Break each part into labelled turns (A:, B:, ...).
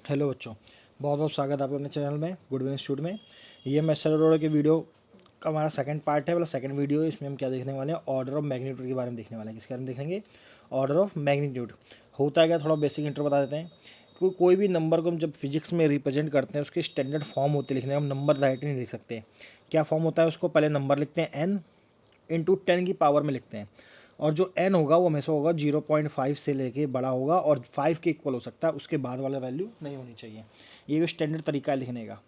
A: Hello बच्चों, बहुत बहुत स्वागत है आपका अपने चैनल में गुड विन इंस्टीट्यूट में। ये मेसर अरोड़ा के वीडियो का हमारा सेकंड पार्ट है, मतलब सेकंड वीडियो। इसमें हम क्या देखने वाले हैं, ऑर्डर ऑफ मैग्नीट्यूड के बारे में देखने वाले हैं। किसके बारे में देखेंगे, ऑर्डर ऑफ मैग्नीट्यूड। होता है क्या, थोड़ा बेसिक इंट्रो बता देते हैं। कोई भी नंबर को हम जब फिजिक्स में रिप्रेजेंट करते हैं, उसके स्टैंडर्ड फॉर्म होते लिखने, हम नंबर डायरेक्टली नहीं लिख सकते। क्या फॉर्म होता है, उसको पहले नंबर लिखते हैं n इंटू 10 की पावर में लिखते हैं, और जो n होगा वो हमेशा होगा 0.5 से लेके बड़ा होगा और 5 के इक्वल हो सकता है, उसके बाद वाला वैल्यू नहीं होनी चाहिए। ये स्टैंडर्ड तरीका है लिखने का।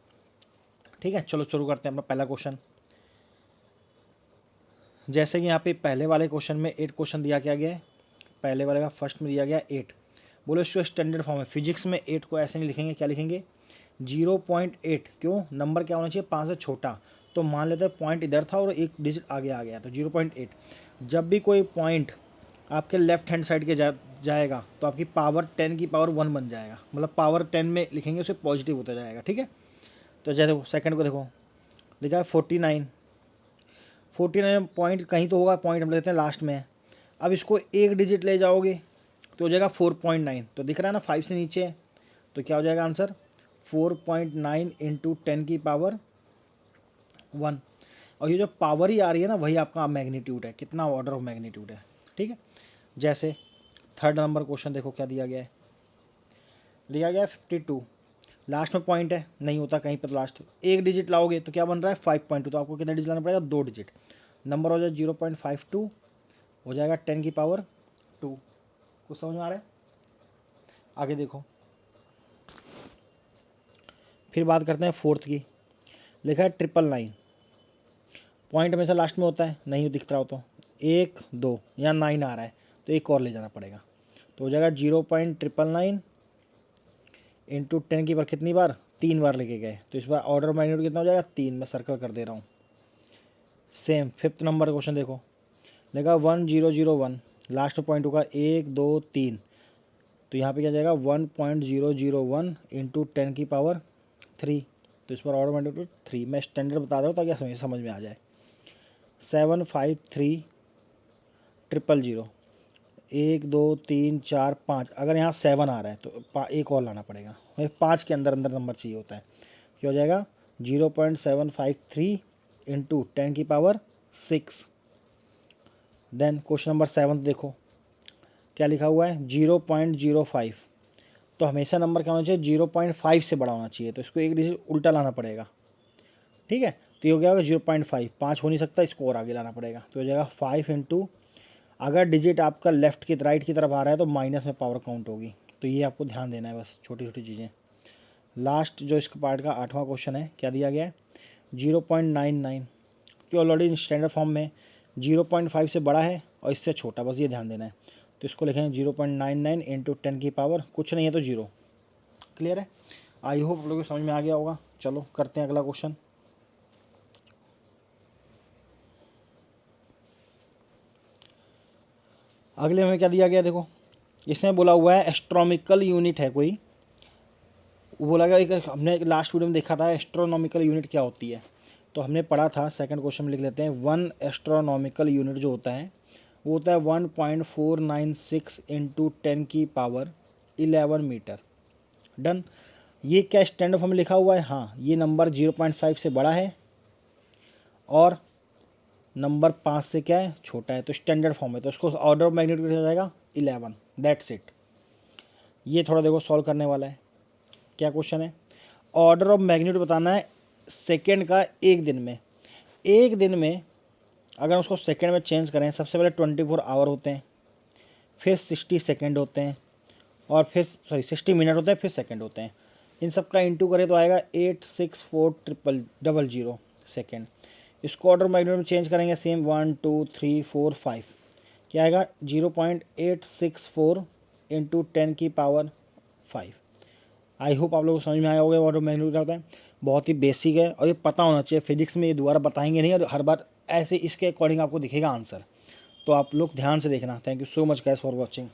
A: ठीक है, चलो शुरू करते हैं अपना पहला क्वेश्चन। जैसे कि यहाँ पे पहले वाले क्वेश्चन में 8 क्वेश्चन दिया क्या गया है, पहले वाले का फर्स्ट में दिया गया 8। बोलो इसको स्टैंडर्ड फॉर्म है। फिजिक्स में 8 को ऐसे नहीं लिखेंगे, क्या लिखेंगे 0.8। क्यों, नंबर क्या होना चाहिए 5 से छोटा। तो मान लेते हैं पॉइंट इधर था और एक डिजिट आगे आ गया, तो 0.8। जब भी कोई पॉइंट आपके लेफ्ट हैंड साइड के जाएगा तो आपकी पावर 10 की पावर 1 बन जाएगा, मतलब पावर 10 में लिखेंगे उसे पॉजिटिव होता जाएगा। ठीक है, तो जैसे सेकंड को देखो, लिखा है 49। 49 पॉइंट कहीं तो होगा, पॉइंट हम लेते हैं लास्ट में है। अब इसको एक डिजिट ले जाओगे तो हो जाएगा 4.9। तो दिख रहा है ना 5 से नीचे है, तो क्या हो जाएगा आंसर 4.9 इंटू 10 की पावर 1। और ये जो पावर ही आ रही है ना, वही आपका मैग्नीट्यूड है, कितना ऑर्डर ऑफ मैग्नीट्यूड है। ठीक है, जैसे थर्ड नंबर क्वेश्चन देखो क्या दिया गया है, दिया गया है 52। लास्ट में पॉइंट है, नहीं होता कहीं पर लास्ट एक डिजिट लाओगे तो क्या बन रहा है 5.2। तो आपको कितना डिजिट लाना पड़ेगा, 2 डिजिट। नंबर हो जाए 0.52, हो जाएगा 10 की पावर 2। कुछ समझ में आ रहा है, आगे देखो। फिर बात करते हैं फोर्थ की, लिखा है 999। पॉइंट हमेशा लास्ट में होता है, नहीं दिख रहा हो तो 1 2 या 9 आ रहा है तो एक और ले जाना पड़ेगा, तो हो जाएगा 0.999 इंटू 10 की बार कितनी बार, 3 बार लेके गए, तो इस बार ऑर्डर ऑफ मैग्नीट्यूड कितना हो जाएगा 3। मैं सर्कल कर दे रहा हूँ। सेम फिफ्थ नंबर क्वेश्चन देखो, लेगा 1001। लास्ट पॉइंट होगा 1 2 3, तो यहाँ पे क्या जाएगा 1.001 इंटू 10 की पावर 3। तो इस पर ऑर्डर मैग्नीट्यूड 3। मैं स्टैंडर्ड बता रहा हूँ ताकि समझ में आ जाए। 753 000, 1 2 3 4 5। अगर यहाँ 7 आ रहा है तो एक और लाना पड़ेगा, हमें 5 के अंदर अंदर नंबर चाहिए होता है। क्या हो जाएगा 0.753 इंटू 10 की पावर 6। देन क्वेश्चन नंबर 7 देखो क्या लिखा हुआ है 0.05। तो हमेशा नंबर क्या होना चाहिए 0.5 से बड़ा होना चाहिए, तो इसको एक डिजिट उल्टा लाना पड़ेगा। ठीक है, तो ये हो गया 0.5। 5 हो नहीं सकता, इसको और आगे लाना पड़ेगा, तो हो जाएगा 5 इंटू, अगर डिजिट आपका लेफ्ट की राइट की तरफ आ रहा है तो माइनस में पावर काउंट होगी। तो ये आपको ध्यान देना है, बस छोटी छोटी चीज़ें। लास्ट जो इसका पार्ट का 8वां क्वेश्चन है, क्या दिया गया है 0.99। कि ऑलरेडी स्टैंडर्ड फॉर्म में 0.5 से बड़ा है और इससे छोटा, बस ये ध्यान देना है। तो इसको लिखेंगे 0.99 इंटू 10 की पावर कुछ नहीं है तो 0। क्लियर है, आई होप आप लोगों को समझ में आ गया होगा। चलो करते हैं अगला क्वेश्चन। अगले में क्या दिया गया देखो, इसमें बोला हुआ है एस्ट्रोनॉमिकल यूनिट है कोई। वो बोला गया एक, हमने लास्ट वीडियो में देखा था एस्ट्रोनॉमिकल यूनिट क्या होती है, तो हमने पढ़ा था। सेकंड क्वेश्चन में लिख लेते हैं। 1 एस्ट्रोनॉमिकल यूनिट जो होता है वो होता है 1.496 इंटू 10 की पावर 11 मीटर। डन। ये क्या स्टैंडर्ड फॉर्म में लिखा हुआ है, हाँ ये नंबर 0.5 से बड़ा है और नंबर 5 से क्या है छोटा है, तो स्टैंडर्ड फॉर्म है, तो उसको ऑर्डर ऑफ मैग्नीट्यूड हो जाएगा 11। That's it. ये थोड़ा देखो सॉल्व करने वाला है। क्या क्वेश्चन है, ऑर्डर ऑफ मैग्नीट्यूड बताना है सेकेंड का एक दिन में। एक दिन में अगर उसको सेकेंड में चेंज करें, सबसे पहले 24 आवर होते हैं, फिर 60 सेकेंड होते हैं, और फिर 60 मिनट होते हैं, फिर सेकेंड होते हैं। इन सब का इंटू करें तो आएगा 864,000 सेकेंड। इसको ऑर्डर मैग्नीट्यूड में चेंज करेंगे सेम 1 2 3 4 5, क्या आएगा 0.864 इंटू 10 की पावर 5। आई होप आप लोगों को समझ में आया होगा ऑर्डर मैग्नीट्यूड क्या होता है। बहुत ही बेसिक है और ये पता होना चाहिए। फिजिक्स में ये दोबारा बताएंगे नहीं और हर बार ऐसे इसके अकॉर्डिंग आपको दिखेगा आंसर, तो आप लोग ध्यान से देखना। Thank you so much guys for watching.